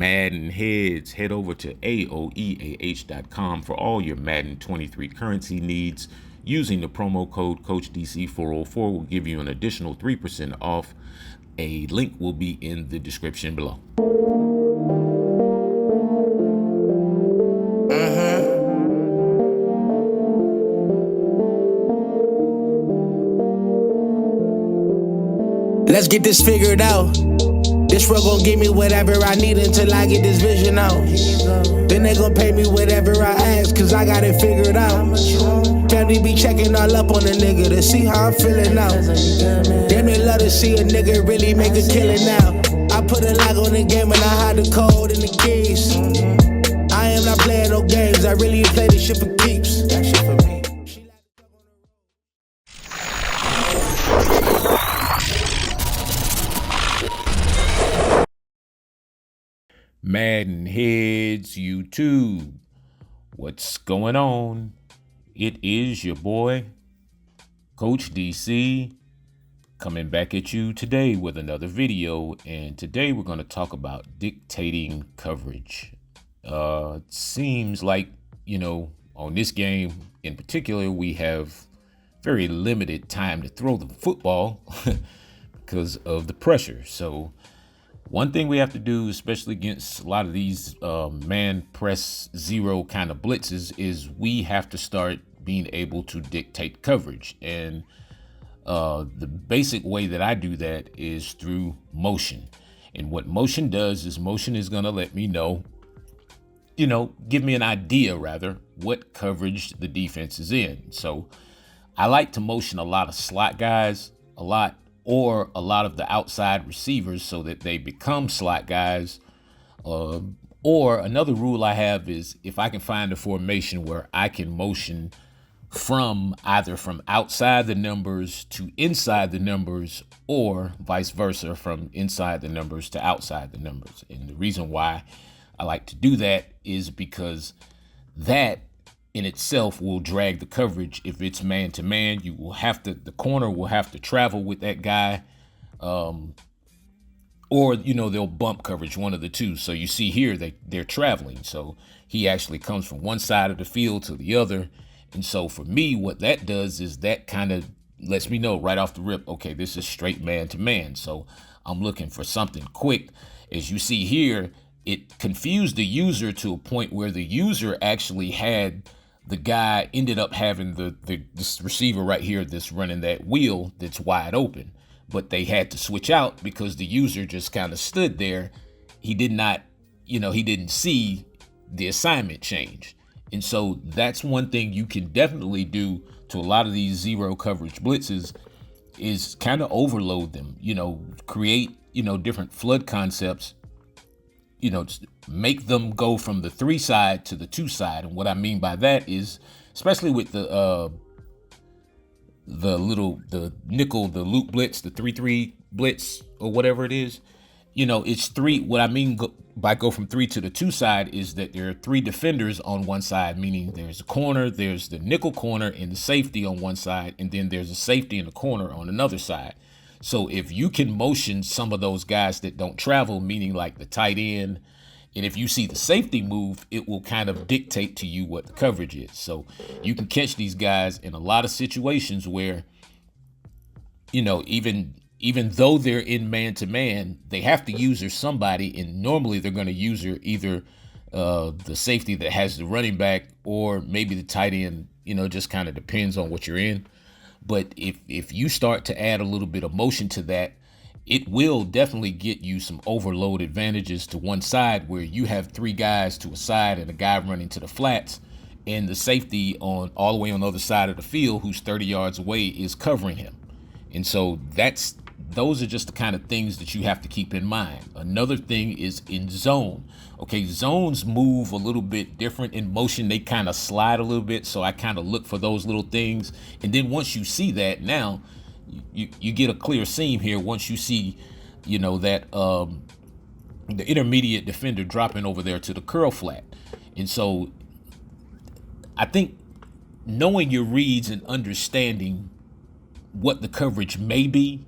MaddenHeadz. Head over to aoeah.com for all your Madden 23 currency needs. Using the promo code CoachDC404 will give you an additional 3% off. A link will be in the description below. Let's get this figured out. This road gon' give me whatever I need until I get this vision out. Then they gon' pay me whatever I ask, cause I got it figured out. Family be checking all up on a nigga to see how I'm feeling now. Damn, they love to see a nigga really make a killing now. I put a lock on the game and I hide the code and the keys. I am not playing no games, I really play this shit for keeps. That shit for me. MaddenHeadz YouTube, what's going on? It is your boy, Coach DC, coming back at you today with another video. And today we're going to talk about dictating coverage. It seems like, on this game in particular, we have very limited time to throw the football because of the pressure. So one thing we have to do, especially against a lot of these man press zero kind of blitzes, is we have to start being able to dictate coverage. And the basic way that I do that is through motion. And what motion does is motion is going to let me know, give me an idea rather, what coverage the defense is in. So I like to motion a lot of slot guys, or a lot of the outside receivers so that they become slot guys. Or another rule I have is if I can find a formation where I can motion from either from outside the numbers to inside the numbers, or vice versa, from inside the numbers to outside the numbers. And the reason why I like to do that is because that in itself will drag the coverage. If it's man to man, the corner will have to travel with that guy, or they'll bump coverage, one of the two. So you see here they're traveling, so he actually comes from one side of the field to the other. And so for me, what that does is that kind of lets me know right off the rip, okay, this is straight man to man. So I'm looking for something quick. As you see here, it confused the user to a point where the user actually had the guy ended up having this receiver right here that's running that wheel that's wide open, but they had to switch out because the user just kind of stood there. He did not, he didn't see the assignment change. And so that's one thing you can definitely do to a lot of these zero coverage blitzes is kind of overload them, create, different flood concepts, just make them go from the 3 side to the 2 side. And what I mean by that is, especially with the nickel, the loop blitz, the 3-3 blitz, or whatever it is, it's 3. What I mean by go from 3 to the 2 side is that there are 3 defenders on one side, meaning there's a corner, there's the nickel corner and the safety on one side, and then there's a safety in the corner on another side. So if you can motion some of those guys that don't travel, meaning like the tight end, and if you see the safety move, it will kind of dictate to you what the coverage is. So you can catch these guys in a lot of situations where, even though they're in man-to-man, they have to user somebody, and normally they're going to user either the safety that has the running back or maybe the tight end, just kind of depends on what you're in. But if you start to add a little bit of motion to that, it will definitely get you some overload advantages to one side where you have 3 guys to a side and a guy running to the flats, and the safety on all the way on the other side of the field who's 30 yards away is covering him. And so those are just the kind of things that you have to keep in mind. Another thing is in zone. Okay, zones move a little bit different in motion. They kind of slide a little bit, so I kind of look for those little things. And then once you see that, now you get a clear seam here. Once you see, that the intermediate defender dropping over there to the curl flat. And so I think knowing your reads and understanding what the coverage may be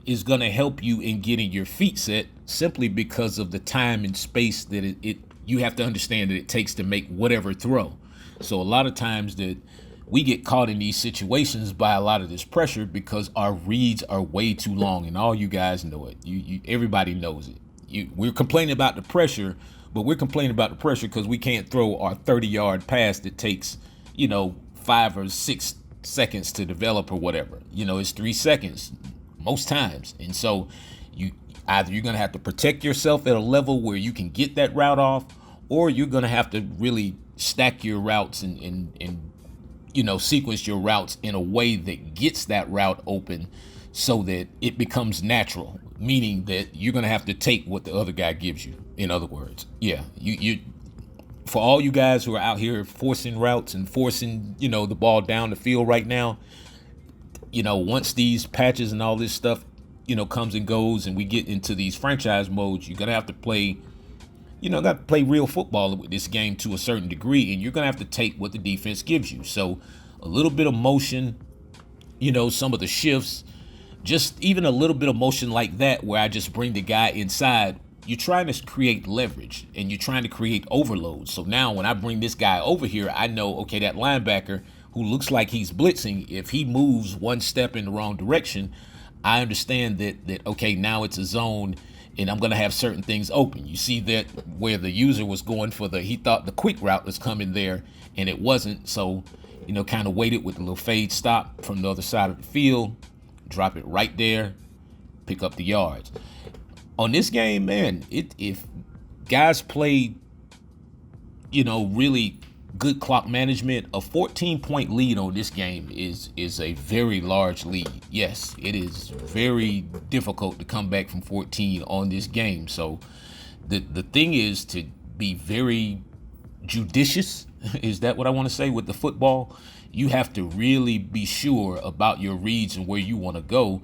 is going to help you in getting your feet set simply because of the time and space that it you have to understand that it takes to make whatever throw. So a lot of times that we get caught in these situations by a lot of this pressure because our reads are way too long, and all you guys know it. Everybody knows it. We're complaining about the pressure, but we're complaining about the pressure because we can't throw our 30-yard pass that takes 5 or 6 seconds to develop or whatever. It's 3 seconds most times, and so you're gonna have to protect yourself at a level where you can get that route off, or you're gonna have to really stack your routes and sequence your routes in a way that gets that route open so that it becomes natural, meaning that you're going to have to take what the other guy gives you. In other words, you for all you guys who are out here forcing routes and forcing, the ball down the field right now, once these patches and all this stuff, comes and goes and we get into these franchise modes, you're going to have to play real football with this game to a certain degree, and you're going to have to take what the defense gives you. So a little bit of motion, some of the shifts, just even a little bit of motion like that where I just bring the guy inside, you're trying to create leverage and you're trying to create overload. So now when I bring this guy over here, I know, okay, that linebacker who looks like he's blitzing, if he moves one step in the wrong direction, I understand that okay, now it's a zone and I'm going to have certain things open. You see that where the user was going he thought the quick route was coming there and it wasn't. So, kind of waited with the little fade stop from the other side of the field, drop it right there, pick up the yards. On this game, man, if guys play, really good clock management, a 14-point lead on this game is a very large lead. Yes, it is very difficult to come back from 14 on this game. So the thing is to be very judicious. Is that what I want to say with the football? You have to really be sure about your reads and where you want to go,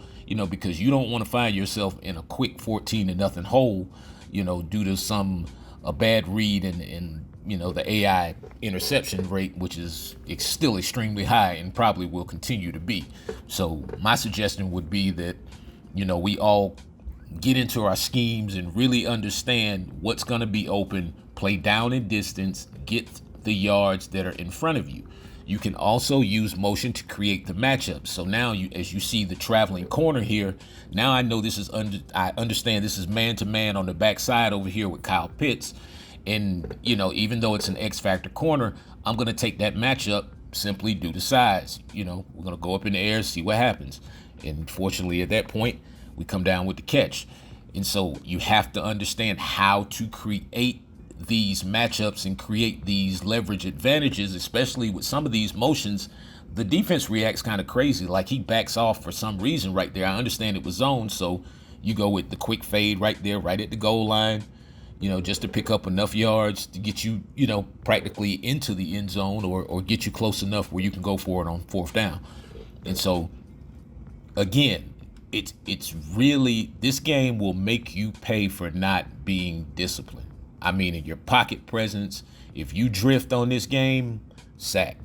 because you don't want to find yourself in a quick 14-0 hole, due to a bad read and the AI interception rate, which is still extremely high and probably will continue to be. So my suggestion would be that, we all get into our schemes and really understand what's going to be open, play down in distance, get the yards that are in front of you. You can also use motion to create the matchup. So now as you see the traveling corner here, now I know I understand this is man-to-man on the backside over here with Kyle Pitts. And, even though it's an X-factor corner, I'm going to take that matchup simply due to size. We're going to go up in the air, see what happens. And fortunately, at that point, we come down with the catch. And so you have to understand how to create these matchups and create these leverage advantages, especially with some of these motions. The defense reacts kind of crazy, like he backs off for some reason right there. I understand it was zone, so you go with the quick fade right there, right at the goal line, just to pick up enough yards to get you, practically into the end zone or get you close enough where you can go for it on 4th down. And so, again, it's really, this game will make you pay for not being disciplined. I mean, in your pocket presence, if you drift on this game, sack.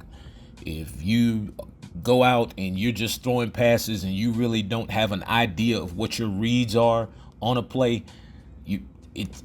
If you go out and you're just throwing passes and you really don't have an idea of what your reads are on a play,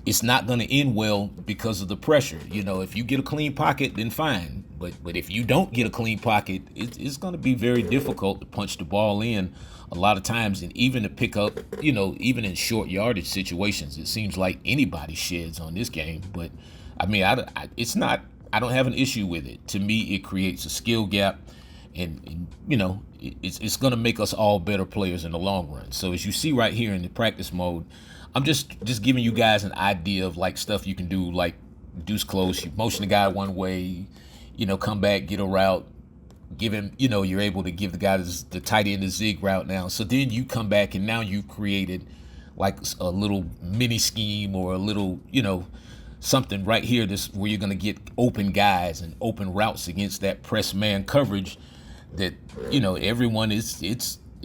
it's not going to end well because of the pressure. If you get a clean pocket, then fine. But if you don't get a clean pocket, it's going to be very difficult to punch the ball in a lot of times, and even to pick up, even in short yardage situations. It seems like anybody sheds on this game. But I mean, I don't have an issue with it. To me, it creates a skill gap, and it's going to make us all better players in the long run. So as you see right here in the practice mode, I'm just giving you guys an idea of like stuff you can do, like deuce close, you motion the guy one way, come back, get a route, give him, you're able to give the guy the tight end the zig route now. So then you come back and now you've created like a little mini scheme or a little, something right here where you're going to get open guys and open routes against that press man coverage that, everyone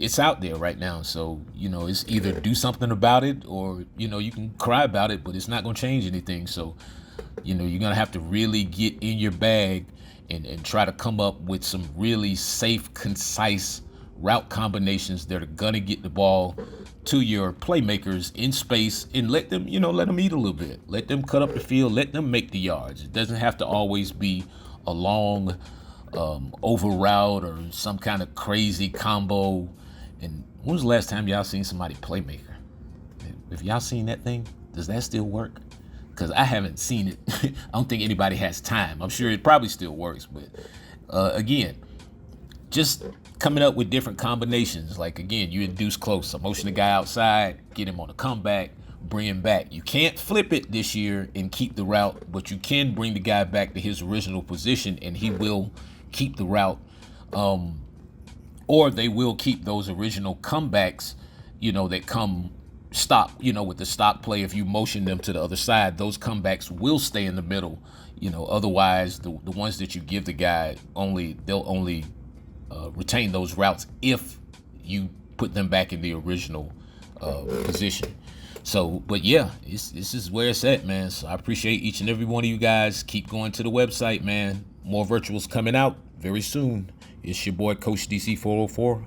it's out there right now. So, it's either do something about it or, you can cry about it, but it's not going to change anything. So, you're going to have to really get in your bag and try to come up with some really safe, concise route combinations that are gonna get the ball to your playmakers in space, and let them eat a little bit. Let them cut up the field. Let them make the yards. It doesn't have to always be a long over route or some kind of crazy combo. And when was the last time y'all seen somebody playmaker? If y'all seen that thing, does that still work? Because I haven't seen it. I don't think anybody has time. I'm sure it probably still works, but again, just coming up with different combinations. Like, again, you induce close, motion the guy outside, get him on a comeback, bring him back. You can't flip it this year and keep the route, but you can bring the guy back to his original position, and he will keep the route. Or they will keep those original comebacks, that come stop, with the stop play. If you motion them to the other side, those comebacks will stay in the middle. Otherwise, the ones that you give the guy, they'll only retain those routes if you put them back in the original position. So, but yeah, this is where it's at, man. So I appreciate each and every one of you guys. Keep going to the website, man. More virtuals coming out very soon. It's your boy, Coach DC 404.